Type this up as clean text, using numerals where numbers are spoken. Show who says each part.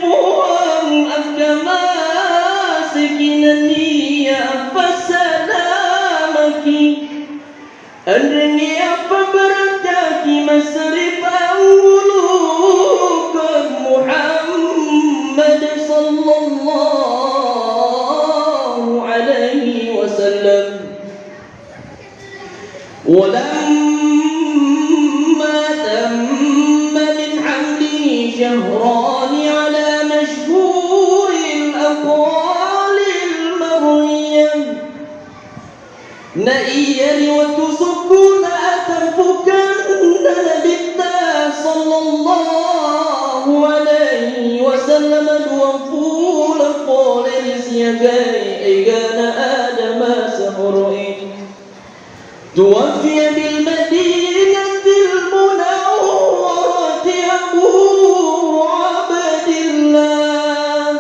Speaker 1: Puang agama sekinania fasalamaki Andreni apa berataki masrif awlukan Muhammad sallallahu alaihi wasallam ولما تم من حمله شهران على مشهور الأقوال المريم نئيا وتسكون أتفكن نبتا صلى الله عليه وسلم الوفول قول لسيكاي إيقان آدم سهرئ توفي بالمدينة المنورة أبو عبد الله